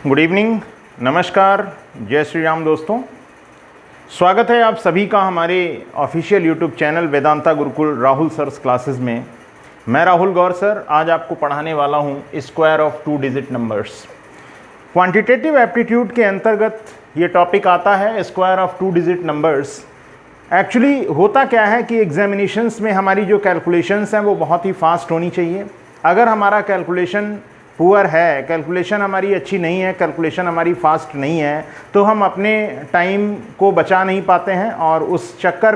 Good evening, नमस्कार, जय श्री राम दोस्तों। स्वागत है आप सभी का हमारे official YouTube channel Vedanta Gurukul Rahul sir's classes में। मैं राहुल गौर सर आज आपको पढ़ाने वाला हूं square of 2 digit numbers. Quantitative aptitude के अंतर्गत ये टॉपिक आता है square of 2 digit numbers. Actually होता क्या है कि एग्जामिनेशंस में हमारी जो कैलकुलेशंस हैं वो बहुत ही फास्ट होनी चाहिए। अगर हमारा कैलकुलेशन पुअर है, कैलकुलेशन हमारी अच्छी नहीं है, कैलकुलेशन हमारी फास्ट नहीं है, तो हम अपने टाइम को बचा नहीं पाते हैं और उस चक्कर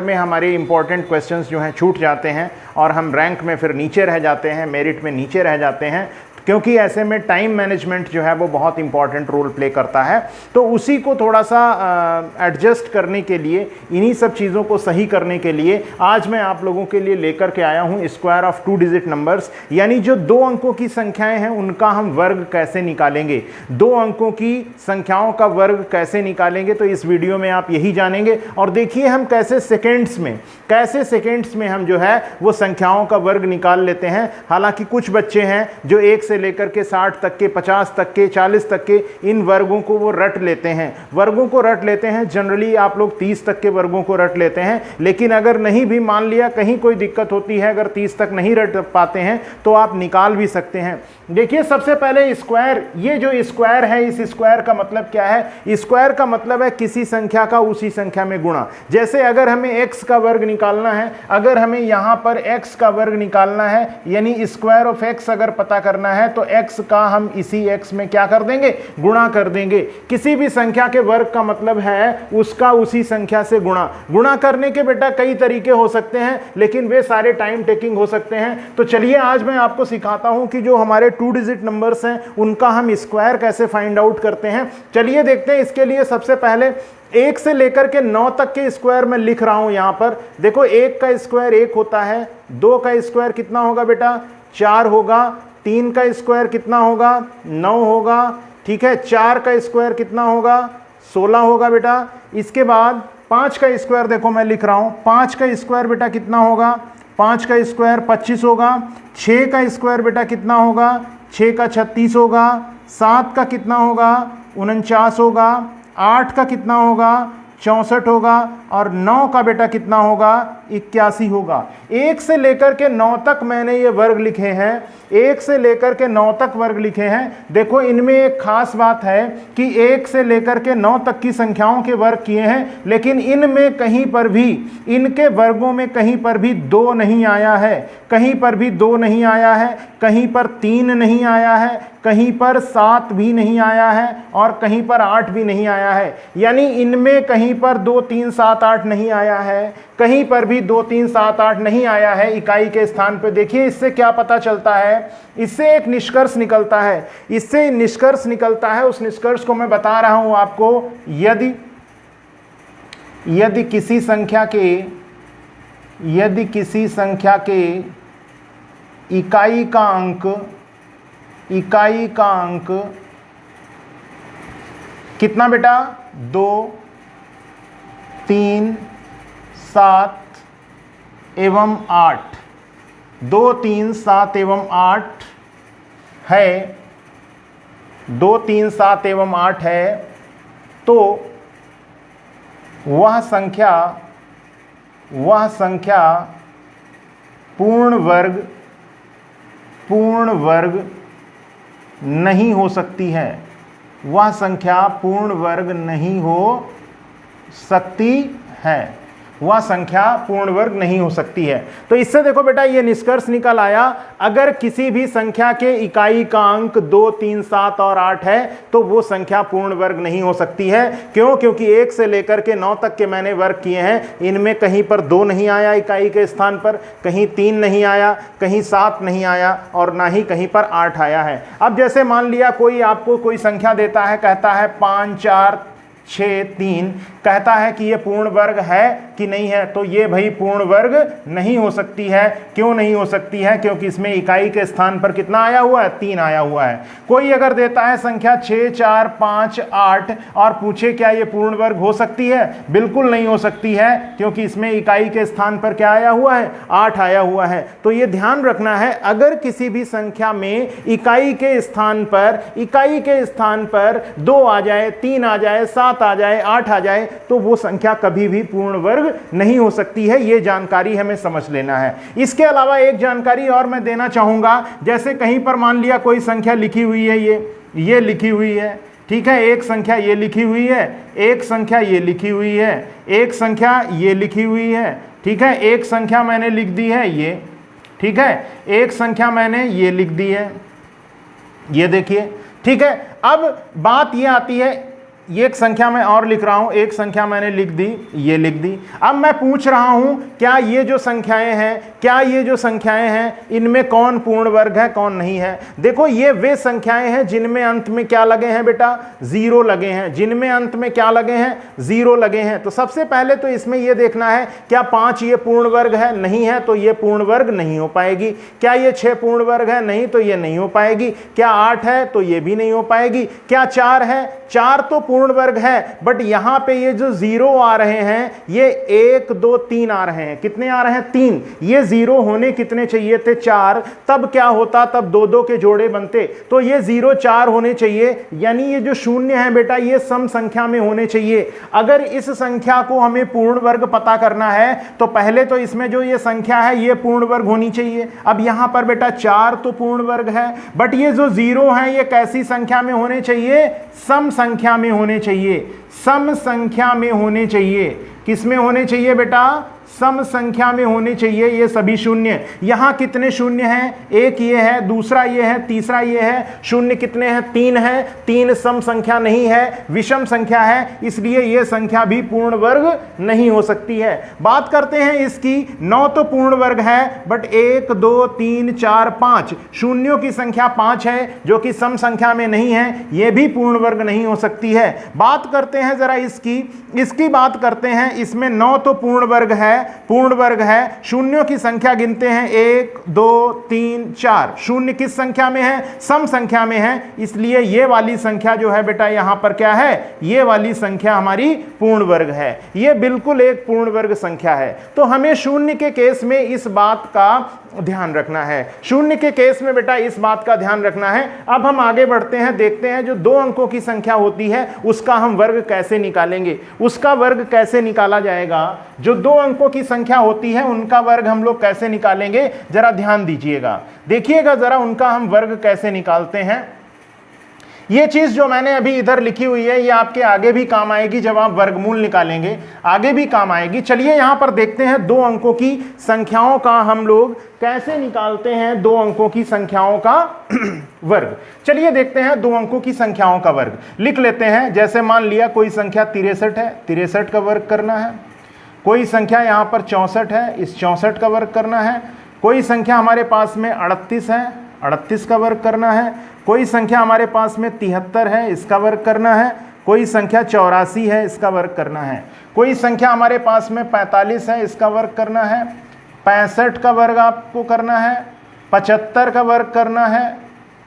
में हमारे इंपॉर्टेंट क्वेश्चंस जो हैं छूट जाते हैं और हम रैंक में फिर नीचे रह जाते हैं, मेरिट में नीचे रह जाते हैं, क्योंकि ऐसे में टाइम मैनेजमेंट जो है वो बहुत इंपॉर्टेंट रोल प्ले करता है। तो उसी को थोड़ा सा एडजस्ट करने के लिए, इन्हीं सब चीज़ों को सही करने के लिए आज मैं आप लोगों के लिए लेकर के आया हूँ स्क्वायर ऑफ 2 डिजिट नंबर्स, यानी जो 2 अंकों की संख्याएं हैं उनका हम वर्ग कैसे निकालेंगे, 2 अंकों की संख्याओं का वर्ग कैसे निकालेंगे। तो इस वीडियो में आप यही जानेंगे और देखिए हम कैसे सेकेंड्स में हम जो है वो संख्याओं का वर्ग निकाल लेते हैं। हालांकि कुछ बच्चे हैं जो 1 से लेकर के 60 तक के, 50 तक के, 40 तक के इन वर्गों को वो रट लेते हैं। जनरली आप लोग 30 तक के वर्गों को रट लेते हैं, लेकिन अगर नहीं भी, मान लिया कहीं कोई दिक्कत होती है, अगर 30 तक नहीं रट पाते हैं तो आप निकाल भी सकते हैं। देखिए सबसे पहले स्क्वायर, ये जो स्क्वायर है इस स्क्वायर का मतलब क्या है? स्क्वायर का मतलब है किसी संख्या का उसी संख्या में गुणा। जैसे अगर हमें x का वर्ग निकालना है, अगर हमें यहां पर x का वर्ग निकालना है, यानी स्क्वायर ऑफ x अगर पता करना है तो x का हम इसी x में क्या कर देंगे? गुणा कर देंगे। किसी भी संख्या के वर्ग का मतलब है उसका उसी संख्या से गुणा करने के बेटा कई तरीके हो सकते हैं, लेकिन वे सारे टाइम टेकिंग हो सकते हैं। तो चलिए आज मैं आपको सिखाता हूं कि जो हमारे 2 डिजिट नंबर्स हैं उनका हम स्क्वायर कैसे फाइंड आउट करते हैं। चलिए देखते हैं। इसके लिए सबसे पहले 1 से लेकर के 9 तक के स्क्वायर मैं लिख रहा हूं यहां पर। देखो 1 का स्क्वायर 1 होता है, 2 का स्क्वायर कितना होगा बेटा? 4 होगा, 3 का स्क्वायर कितना होगा? 9 होगा, ठीक है। 4 का स्क्वायर कितना होगा? 16 होगा बेटा। इसके बाद 5 का स्क्वायर देखो मैं लिख रहा हूं, 5 का स्क्वायर बेटा कितना होगा? 5 का स्क्वायर 25 होगा। 6 का स्क्वायर बेटा कितना होगा? 6 का 36 होगा। 7 का कितना होगा? 49 होगा। 8 का कितना होगा? 64 होगा। और 9 का बेटा कितना होगा? 81 होगा। 1 से लेकर के 9 तक मैंने ये वर्ग लिखे हैं, 1 से लेकर के 9 तक वर्ग लिखे हैं। देखो इनमें एक खास बात है कि 1 से लेकर के 9 तक की संख्याओं के वर्ग किए हैं, लेकिन इनमें कहीं पर भी, इनके वर्गों में कहीं पर भी 2 नहीं आया है, कहीं पर भी 2 नहीं आया है, कहीं पर 3 नहीं आया है, कहीं पर 7 भी नहीं आया है और कहीं पर 8 भी नहीं आया है। यानी इनमें कहीं पर 2, 3, 7, 8 नहीं आया है, कहीं पर भी 2, 3, 7, 8 नहीं आया है इकाई के स्थान पर। देखिए इससे क्या पता चलता है? इससे एक निष्कर्ष निकलता है, उस निष्कर्ष को मैं बता रहा हूं आपको। यदि किसी संख्या के इकाई का अंक कितना बेटा? 2, 3, 7 एवं 8, 2, 3, 7 एवं 8 है, 2, 3, 7 एवं 8 है, तो वह संख्या पूर्ण वर्ग नहीं हो सकती है। वह संख्या पूर्ण वर्ग नहीं हो सकती है, वह संख्या पूर्ण वर्ग नहीं हो सकती है। तो इससे देखो बेटा ये निष्कर्ष निकल आया, अगर किसी भी संख्या के इकाई का अंक 2, 3, 7 और 8 है तो वो संख्या पूर्ण वर्ग नहीं हो सकती है। क्यों? क्योंकि 1 से लेकर के 9 तक के मैंने वर्ग किए हैं, इनमें कहीं पर 2 नहीं आया इकाई के स्थान पर, कहीं 3 नहीं आया, कहीं 7 नहीं आया और ना ही कहीं पर 8 आया है। अब जैसे मान लिया कोई आपको कोई संख्या देता है, कहता है 5, 4, 6 3 कहता है कि ये पूर्ण वर्ग है कि नहीं है, तो ये भाई पूर्ण वर्ग नहीं हो सकती है। क्यों नहीं हो सकती है? क्योंकि इसमें इकाई के स्थान पर कितना आया हुआ है? 3 आया हुआ है। कोई अगर देता है संख्या 6 4 5 8 और पूछे क्या ये पूर्ण वर्ग हो सकती है? बिल्कुल नहीं हो सकती है, क्योंकि इसमें इकाई के स्थान पर क्या आया हुआ है? 8 आया हुआ है। तो ये ध्यान रखना है, अगर किसी भी संख्या में इकाई के स्थान पर 2 आ जाए, 3 आ जाए, 7 आ जाए, 8 आ जाए, तो वो संख्या कभी भी पूर्ण वर्ग नहीं हो सकती है। ये जानकारी हमें समझ लेना है। इसके अलावा एक जानकारी और मैं देना चाहूंगा, जैसे कहीं पर मान लिया कोई संख्या लिखी हुई है, ये लिखी हुई है, ठीक है, एक संख्या ये लिखी हुई है, एक संख्या ये लिखी हुई है, एक संख्या ये लिखी हुई है, ठीक है, एक संख्या मैंने लिख दी है ये, ठीक है, एक संख्या मैंने ये लिख दी है, ये देखिए, ठीक है। अब बात ये आती है, ये एक संख्या मैं और लिख रहा हूं, एक संख्या मैंने लिख दी, ये लिख दी। अब मैं पूछ रहा हूं क्या ये जो संख्याएं हैं, इनमें कौन पूर्ण वर्ग है, कौन नहीं है? देखो, ये वे संख्याएं हैं जिनमें अंत में क्या लगे हैं बेटा? 0 लगे हैं। जिनमें अंत में क्या लगे हैं? 0 लगे हैं। तो सबसे पहले तो इसमें यह देखना है, क्या 5 ये पूर्ण वर्ग है? नहीं है, तो ये पूर्ण वर्ग नहीं हो पाएगी। क्या ये 6 पूर्ण वर्ग है? नहीं, तो ये नहीं हो पाएगी। क्या 8 है? तो ये भी नहीं हो पाएगी। क्या 4 है? 4 तो पूर्ण वर्ग है, बट यहां पे ये जो 0 आ रहे हैं, ये 1 2 3 आ रहे हैं। कितने आ रहे हैं? 3। ये 0 होने कितने चाहिए थे? 4। तब क्या होता? तब 2 2 के जोड़े बनते। तो ये 0 4 होने चाहिए, यानी ये जो शून्य है बेटा, ये सम संख्या में होने चाहिए। अगर इस संख्या को हमें पूर्ण वर्ग पता करना है, तो पहले तो इसमें जो ये संख्या है, ये पूर्ण वर्ग होनी चाहिए। अब यहां पर बेटा 4 तो पूर्ण वर्ग है, बट ये जो 0 है, ये कैसी संख्या में होने चाहिए? सम संख्या में होने चाहिए। सम संख्या में होने चाहिए। किस में होने चाहिए बेटा? सम संख्या में होने चाहिए। ये सभी शून्य, यहां कितने शून्य हैं? एक ये है, दूसरा ये है, तीसरा ये है। शून्य कितने हैं? 3 है। 3 सम संख्या नहीं है, विषम संख्या है, इसलिए ये संख्या भी पूर्ण वर्ग नहीं हो सकती है। बात करते हैं इसकी। 9 तो पूर्ण वर्ग है, बट 1 2 3 4 5 शून्यों की संख्या 5 है, जो कि सम संख्या में नहीं है, ये भी पूर्ण वर्ग नहीं हो सकती है। बात करते हैं जरा इसकी बात करते हैं। इसमें 9 तो पूर्ण वर्ग है, शून्यों की संख्या गिनते हैं 1 2 3 4। शून्य किस संख्या में है? सम संख्या में है, इसलिए ये वाली संख्या जो है बेटा, यहां पर क्या है? ये वाली संख्या हमारी पूर्ण वर्ग है। ये बिल्कुल एक पूर्ण वर्ग संख्या है। तो हमें शून्य के केस में इस बात का ध्यान रखना है। शून्य के केस में बेटा इस बात का ध्यान रखना है। अब हम आगे बढ़ते हैं, देखते हैं जो 2 अंकों की संख्या होती है, उसका हम वर्ग कैसे निकालेंगे। उसका वर्ग कैसे निकाला जाएगा? जो 2 अंकों की संख्या होती है, उनका वर्ग हम लोग कैसे निकालेंगे, जरा ध्यान दीजिएगा, देखिएगा जरा उनका हम वर्ग कैसे निकालते हैं। ये चीज जो मैंने अभी इधर लिखी हुई है, ये आपके आगे भी काम आएगी, जब आप वर्गमूल निकालेंगे आगे भी काम आएगी। चलिए यहां पर देखते हैं 2 अंकों की संख्याओं का हम लोग कैसे निकालते हैं 2 अंकों की संख्याओं का वर्ग। चलिए देखते हैं 2 अंकों की संख्याओं का वर्ग लिख लेते हैं। जैसे मान लिया कोई संख्या 63 है, 63 का वर्ग करना है। कोई संख्या यहां पर 64 है, इस 64 का वर्ग करना है। कोई संख्या हमारे पास में 38 है, 38 का वर्ग करना है। कोई संख्या हमारे पास में 73 है, इसका वर्ग करना है। कोई संख्या 84 है, इसका वर्ग करना है। कोई संख्या हमारे पास में 45 है, इसका वर्ग करना है। 65 का वर्ग आपको करना है। 75 का वर्ग करना है,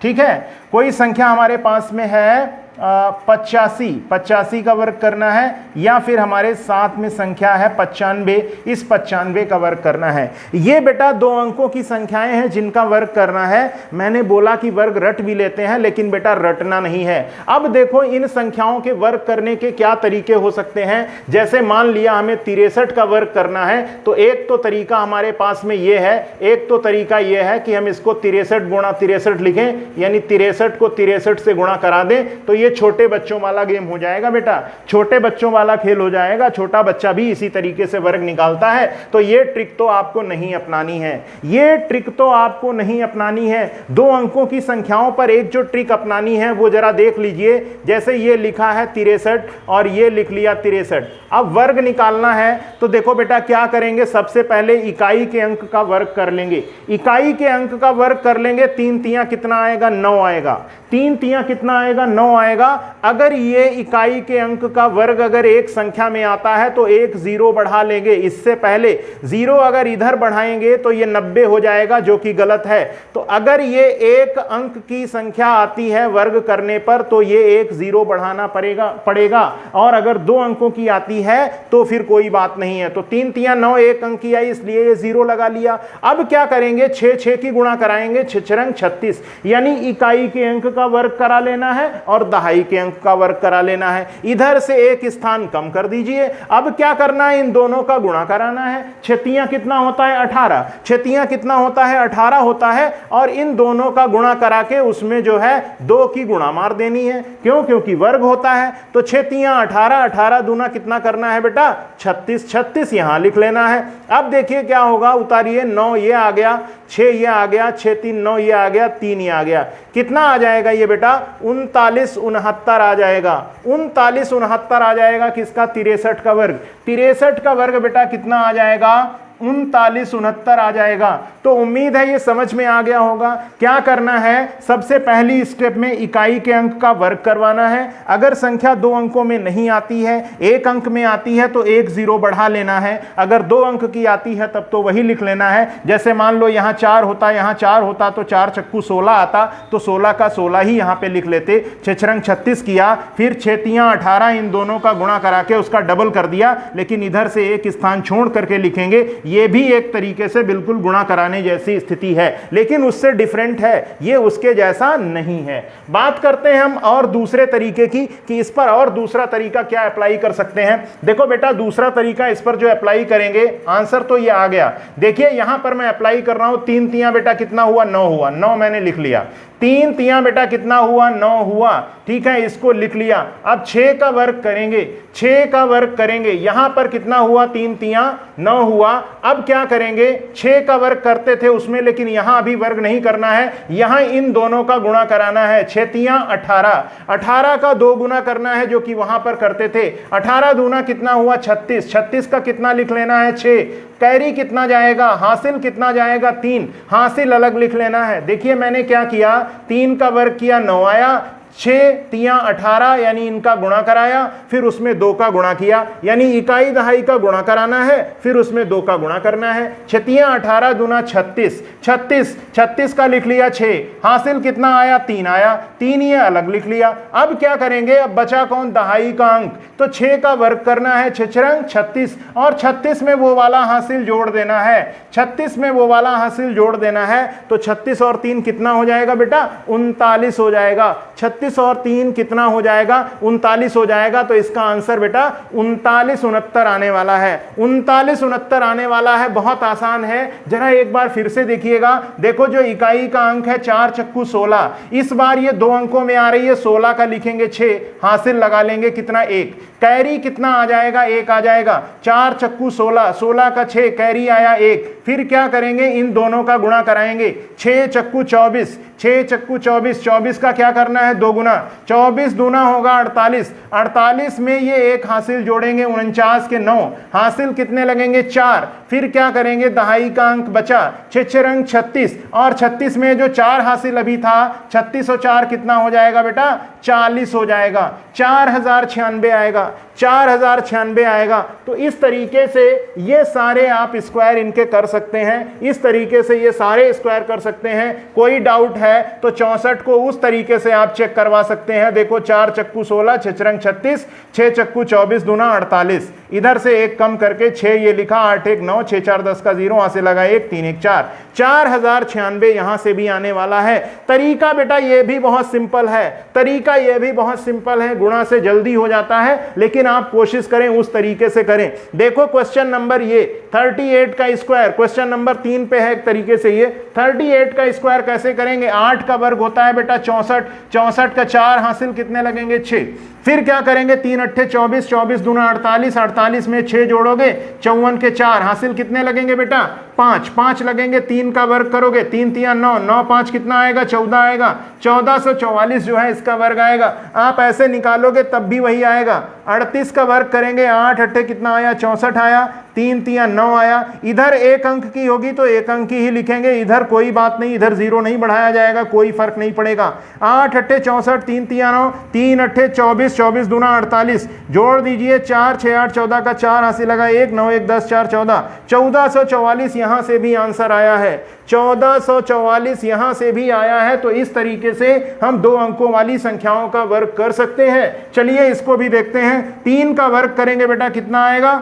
ठीक है। कोई संख्या हमारे पास में है 85 का वर्ग करना है, या फिर हमारे साथ में संख्या है 95, इस 95 का वर्ग करना है। ये बेटा 2 अंकों की संख्याएं हैं जिनका वर्ग करना है। मैंने बोला कि वर्ग रट भी लेते हैं, लेकिन बेटा रटना नहीं है। अब देखो इन संख्याओं के वर्ग करने के क्या तरीके हो सकते हैं। जैसे मान लिया हमें 63 का वर्ग करना है, तो एक तो तरीका हमारे पास में ये है, एक तो तरीका ये है कि हम इसको 63 गुणा 63 लिखें, यानी 63 को 63 से गुणा करा दें, तो ये छोटे बच्चों वाला गेम हो जाएगा बेटा, छोटे बच्चों वाला खेल हो जाएगा। छोटा बच्चा भी इसी तरीके से वर्ग निकालता है। तो ये ट्रिक तो आपको नहीं अपनानी है, ये ट्रिक तो आपको नहीं अपनानी है। 2 अंकों की संख्याओं पर एक जो ट्रिक अपनानी है वो जरा देख लीजिए। जैसे ये लिखा है 63 और ये लिख लिया 63। अब वर्ग निकालना है तो देखो बेटा क्या करेंगे, सबसे पहले इकाई के अंक का वर्ग कर लेंगे। इकाई के अंक का वर्ग कर लेंगे, 3 तियां कितना आएगा? 9 आएगा। 3 तियां कितना आएगा? 9 आएगा। जाएगा, अगर ये इकाई के अंक का वर्ग अगर एक संख्या में आता है तो एक जीरो बढ़ा लेंगे। इससे पहले जीरो अगर इधर बढ़ाएंगे तो ये 90 हो जाएगा, जो कि गलत है। तो अगर ये एक अंक की संख्या आती है वर्ग करने पर तो ये एक जीरो बढ़ाना पड़ेगा, और अगर दो अंकों की आती है तो फिर कोई बात नहीं है। तो 3 तिया 9 एक अंक की आई, इसलिए ये जीरो लगा लिया। अब क्या करेंगे, 6 की गुणा कराएंगे, 6 36, यानी इकाई के अंक का वर्ग करा लेना है और दहाई के अंक का वर्ग करा लेना है। इधर से एक स्थान कम कर दीजिए। अब क्या करना है, इन दोनों का गुणा कराना है। 6 कितना होता है 18, 6 कितना होता है 18 होता है, और इन दोनों का गुणा करा के उसमें जो है 2 की गुणा मार देनी है। क्यों? क्योंकि वर्ग होता है। तो 6 18, 18 दूना कितना करना है बेटा 36, 36 यहां लिख लेना है। अब देखिए क्या होगा, उतारिए, 9 ये आ गया, 6 ये आ गया, 6 3 9 ये आ गया, 3 ये आ गया। कितना आ जाएगा ये बेटा 39 69 आ जाएगा। 39 69 आ जाएगा किसका, 63 का वर्ग। 63 का वर्ग बेटा कितना आ जाएगा, 39 69 आ जाएगा। तो उम्मीद है ये समझ में आ गया होगा। क्या करना है, सबसे पहली स्टेप में इकाई के अंक का वर्ग करवाना है। अगर संख्या 2 अंकों में नहीं आती है, एक अंक में आती है तो एक जीरो बढ़ा लेना है। अगर 2 अंक की आती है तब तो वही लिख लेना है। जैसे मान लो यहाँ 4 होता, यहाँ 4 होता तो 4 चक्कू 16 आता, तो 16 का 16 ही यहाँ पे लिख लेते। 6 36 किया, फिर 6 तिया 18, इन दोनों का गुणा करा के उसका डबल कर दिया, लेकिन इधर से एक स्थान छोड़ करके लिखेंगे। ये भी एक तरीके से बिल्कुल गुणा कराने जैसी स्थिति है, लेकिन उससे डिफरेंट है, ये उसके जैसा नहीं है। बात करते हैं हम और दूसरे तरीके की कि इस पर और दूसरा तरीका क्या अप्लाई कर सकते हैं। देखो बेटा, दूसरा तरीका इस पर जो अप्लाई करेंगे, आंसर तो ये आ गया। देखिए यहां पर मैं अप्लाई कर रहा हूं, 3 तिया बेटा कितना हुआ 9 हुआ, 9 मैंने लिख लिया। 3 तिया बेटा कितना हुआ 9 हुआ, ठीक है, इसको लिख लिया। अब 6 का वर्ग करेंगे, 6 का वर्ग करेंगे, यहां पर कितना हुआ 3 तिया 9 हुआ। अब क्या करेंगे, 6 का वर्ग करते थे उसमें, लेकिन यहां अभी वर्ग नहीं करना है, यहां इन दोनों का गुणा कराना है। 6 तिया 18, 18 का 2 गुना करना है जो कि वहां पर करते थे। 18 दूना कितना हुआ 36, 36 का कितना लिख लेना है 6। कैरी कितना जाएगा, हासिल कितना जाएगा 3, हासिल अलग लिख लेना है। देखिए मैंने क्या किया, 3 का वर्ग किया 9 आया, 6 तिया 18 यानी इनका गुणा कराया, फिर उसमें 2 का गुणा किया, यानी इकाई दहाई का गुणा कराना है, फिर उसमें 2 का गुणा करना है। 6 तिया 18 दूना 36, 36 36 का लिख लिया 6, हासिल कितना आया 3 आया, 3 ये अलग लिख लिया। अब क्या करेंगे, अब बचा कौन, दहाई का अंक। तो 6 का वर्ग करना है, 6 36, और 36 में वो वाला हासिल जोड़ देना है। 36 में वो वाला हासिल जोड़ देना है, तो 36 और 3 कितना हो जाएगा बेटा 39 हो जाएगा। 36 और 3 कितना हो जाएगा 39 हो जाएगा। तो इसका आंसर बेटा 39 69 आने वाला है। 39 69 आने वाला है, बहुत आसान है। जरा एक बार फिर से देखिएगा, देखो जो इकाई का अंक है 4 चक्कू 16, इस बार ये 2 अंकों में आ रही है, 16 का लिखेंगे 6, हासिल लगा लेंगे कितना 1, कैरी कितना आ जाएगा 1 आ जाएगा। 4 चक्कू 16, 16 का 6, कैरी आया 1। फिर क्या करेंगे, इन दोनों का गुणा कराएंगे। 6 चक्कू 24, 6 चक्कू 24, 24 का क्या करना है 2 गुना, 24 दूना होगा 48, 48 में ये 1 हासिल जोड़ेंगे, 49 के 9, हासिल कितने लगेंगे 4। फिर क्या करेंगे, दहाई का अंक बचा 6 36, और 36 में जो 4 हासिल अभी था, 36 और 4 कितना हो जाएगा बेटा 40 हो जाएगा। 4096 आएगा, 4096 आएगा। तो इस तरीके से ये सारे आप स्क्वायर इनके कर सकते हैं, इस तरीके से ये सारे स्क्वायर कर सकते हैं। कोई डाउट है तो 64 को उस तरीके से आप चेक करवा सकते हैं। देखो 4 चक्कू 16, 6 36, 6 चक्कू 24 दूना 48, इधर से 1 कम करके 6 ये लिखा, 8 1 9, 6 4 10 का 0, वहां से लगा 1 3 1 4, 4096 यहां से भी आने वाला है। तरीका बेटा ये भी बहुत सिंपल है, तरीका ये भी बहुत सिंपल है, गुणा से जल्दी हो जाता है, लेकिन आप कोशिश करें उस तरीके से करें। देखो क्वेश्चन नंबर ये 38 का स्क्वायर, क्वेश्चन नंबर 3 पे है एक तरीके से। ये 38 का स्क्वायर कैसे करेंगे, 8 का वर्ग होता है बेटा 64, 64 का 4 हासिल कितने लगेंगे 6। फिर क्या करेंगे, 3 अट्ठे 24, 24 दूना 48, 48 में 6 जोड़ोगे, 54 के 4 हासिल कितने लगेंगे बेटा 5, 5 लगेंगे। 3 का वर्ग करोगे, 3 तिया 9, 9 5 कितना आएगा 14 आएगा, 1444 जो है इसका वर्ग आएगा। आप ऐसे निकालोगे तब भी वही आएगा। 38 का वर्ग करेंगे, 8 अट्ठे कितना आया 64 आया, 3 3 9 आया। इधर 1 अंक की होगी तो 1 अंक की ही लिखेंगे, इधर कोई बात नहीं, इधर 0 नहीं बढ़ाया जाएगा, कोई फर्क नहीं पड़ेगा। 8 8 64, 3 3 9, 3 8 24, 24 दूना 48, जोड़ दीजिए 4 6 8 14 का 4 हासिल लगा 1 9 1 10 4 14, 1444 यहां से भी आंसर आया है, 1444 यहां से भी आया है। तो इस तरीके से हम 2 अंकों वाली संख्याओं का वर्ग कर सकते हैं। चलिए इसको भी देखते हैं। 3 का वर्ग करेंगे बेटा कितना आएगा?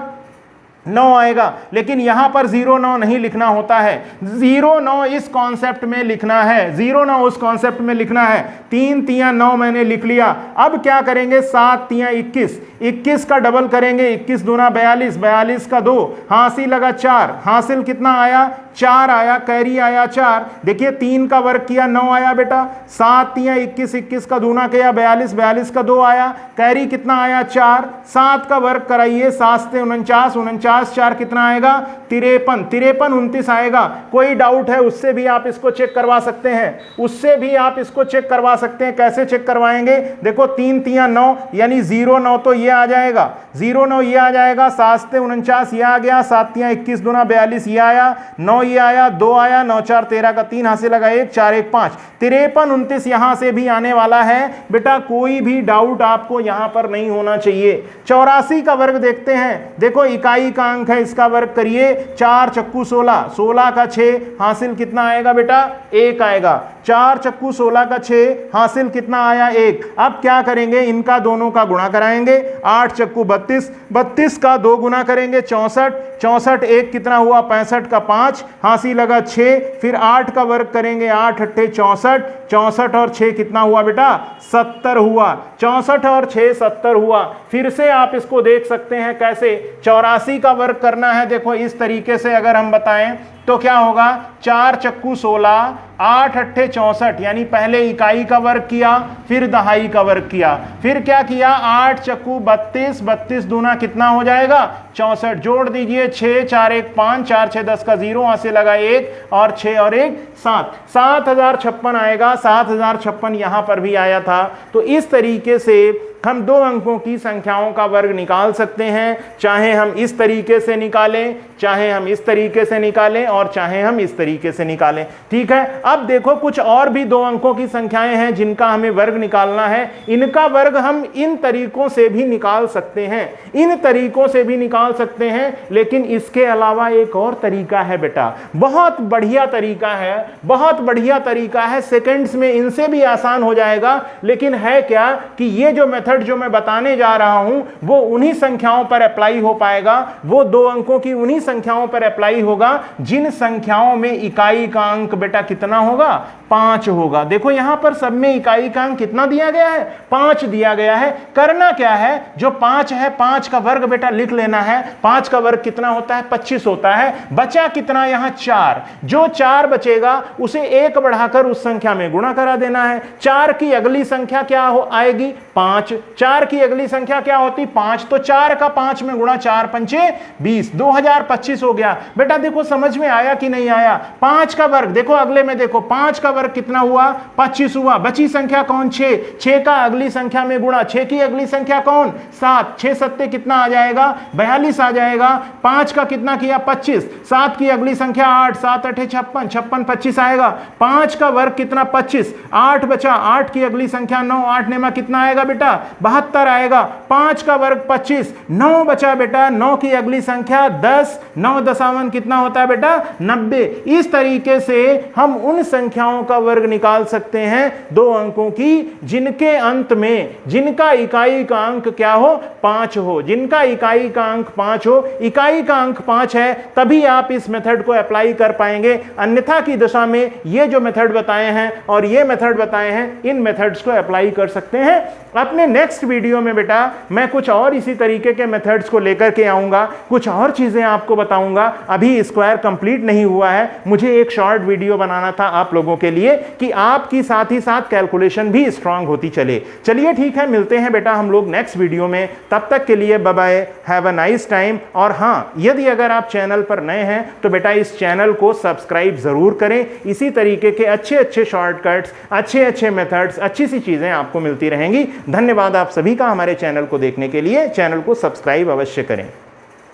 9 आएगा। लेकिन यहां पर 0 9 नहीं लिखना होता है, 0 9 इस कॉन्सेप्ट में लिखना है, 0 9 उस कॉन्सेप्ट में लिखना है। 3 3 9 मैंने लिख लिया। अब क्या करेंगे? 7 3 21, 21 का डबल करेंगे, 21 दूना 42, 42 का 2 हासिल लगा 4, हासिल कितना आया? 4 आया, कैरी आया 4। देखिए 3 का वर्ग किया 9 आया बेटा, 7 3 21, 21 का दूना किया 42, 42 का 2 आया, कैरी कितना आया? 4। 7 का वर्ग कराइए, 7 से 49, 49 4 कितना आएगा? 53, 53 29 आएगा। कोई डाउट है उससे भी आप इसको चेक करवा सकते हैं, उससे भी आप इसको चेक करवा सकते हैं। कैसे चेक करवाएंगे? देखो 3 3 9 यानी 0 9 तो ये आ जाएगा, 0 9 ये आ जाएगा, 7 से 49 ये आ गया, 7 3 21 दूना 42 ये आया, 9 ये आया, 2 आया, 9 4 13 का 3 हासिल लगा 1 4 1 5, 53 29 यहां से भी आने वाला है बेटा। कोई भी डाउट आपको यहां पर नहीं होना चाहिए। 84 का वर्ग देखते हैं। देखो इकाई का अंक है, इसका वर्ग करिए, 4 चक्कू 16, 16 का 6 हासिल कितना आएगा बेटा? 1 आएगा। 4 चक्कू 16 का 6 हासिल कितना आया? 1। अब क्या करेंगे? इनका दोनों का गुणा कराएंगे, 8 चक्कू 32, 32 का 2 गुना करेंगे 64, 64 1 कितना हुआ? 65 का 5 हासिल लगा 6, फिर 8 का वर्ग करेंगे, 8 8 64, 64 और 6 कितना हुआ बेटा? 70 हुआ। 64 और 6 70 हुआ। फिर से आप इसको देख सकते हैं कैसे? 84 का वर्ग करना है। देखो इस तरीके से अगर हम बताएं तो क्या होगा? 4 चक्कू 16, 8 8 64, यानी पहले इकाई का वर्ग किया, फिर दहाई का वर्ग किया, फिर क्या किया? 8 चक्कू 32, 32 दूना कितना हो जाएगा? 64। जोड़ दीजिए 6 4 1 5, 4 6 10 का 0 वहां से लगा 1 और 6 और 1 7, 7056 आएगा। 7056 यहां पर भी आया था। तो इस तरीके से हम 2 अंकों की संख्याओं का वर्ग निकाल सकते हैं, चाहे हम इस तरीके से निकालें, चाहे हम इस तरीके से निकालें, और चाहे हम इस तरीके से निकालें। ठीक है। अब देखो कुछ और भी 2 अंकों की संख्याएं हैं जिनका हमें वर्ग निकालना है। इनका वर्ग हम इन तरीकों से भी निकाल सकते हैं, इन तरीकों से भी निकाल सकते हैं। लेकिन इसके अलावा एक और तरीका है बेटा, बहुत बढ़िया तरीका है, बहुत बढ़िया तरीका है। सेकंड्स में इनसे भी आसान हो जाएगा। लेकिन है क्या कि ये जो मेथड जो मैं बताने जा रहा हूं वो उन्हीं संख्याओं पर अप्लाई हो पाएगा, वो 2 अंकों की उन्हीं संख्याओं पर अप्लाई होगा जिन संख्याओं में इकाई का अंक बेटा कितना होगा? 5 होगा। देखो यहां पर सब में इकाई का अंक कितना दिया गया है? 5 दिया गया है। करना क्या है? जो 5 है, 5 का वर्ग बेटा लिख लेना है। 5 का वर्ग कितना होता है? 25 होता है। बचा कितना यहां? 4। जो 4 बचेगा उसे 1 बढ़ाकर उस संख्या में गुणा करा देना है। 4 की अगली संख्या क्या हो आएगी? 5। 4 की अगली संख्या क्या होती? 5। तो 4 का 5 में गुणा, 4 पंचे 20, 2025 हो गया। बेटा देखो समझ में आया कि नहीं आया? 5 का वर्ग देखो, अगले में देखो, 5 का वर्ग कितना हुआ? 25 हुआ। बची संख्या कौन? 6। 6 का अगली संख्या में गुणा, 6 की अगली संख्या कौन? 7। 6 सत्ते कितना आ जाएगा? 42 आ जाएगा। 5 का कितना किया? 25। 7 की अगली संख्या 8, 7 8 56, 56 25 आएगा। 5 का वर्ग कितना? 25। 8 बचा, 8 की अगली संख्या 9, 8 नेमा कितना आएगा बेटा? 72 आएगा। 5 का वर्ग 25, 9 बचा बेटा, 9 की अगली संख्या 10, 9 दशावन कितना होता है बेटा? 90। इस तरीके से हम उन संख्याओं का वर्ग निकाल सकते हैं 2 अंकों की जिनके अंत में, जिनका इकाई का अंक क्या हो? 5 हो। जिनका इकाई का अंक 5 हो, इकाई का अंक 5 है, तभी आप इस मेथड को अप्लाई कर पाएंगे। अन्यथा की दशा में ये जो मेथड बताए हैं और ये मेथड बताए हैं, इन मेथड्स को अप्लाई कर सकते हैं। अपने नेक्स्ट वीडियो में बेटा मैं कुछ और इसी तरीके के मेथड्स को लेकर के आऊंगा, कुछ और चीजें आपको बताऊंगा। अभी स्क्वायर कंप्लीट नहीं हुआ है, मुझे एक शॉर्ट वीडियो बनाना था आप लोगों के लिए कि आपकी साथ ही साथ कैलकुलेशन भी स्ट्रांग होती चले। चलिए ठीक है, मिलते हैं बेटा हम लोग नेक्स्ट वीडियो में। तब तक के लिए bye bye, have a nice time. और हाँ, यदि अगर आप चैनल पर नए हैं तो बेटा इस चैनल को सब्सक्राइब जरूर करें। इसी तरीके के अच्छे अच्छे शॉर्टकट्स, अच्छे अच्छे मेथड्स, अच्छी सी चीजें आपको मिलती रहेंगी। धन्यवाद आप सभी का हमारे चैनल को देखने के लिए। चैनल को सब्सक्राइब अवश्य करें।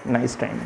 Nice time.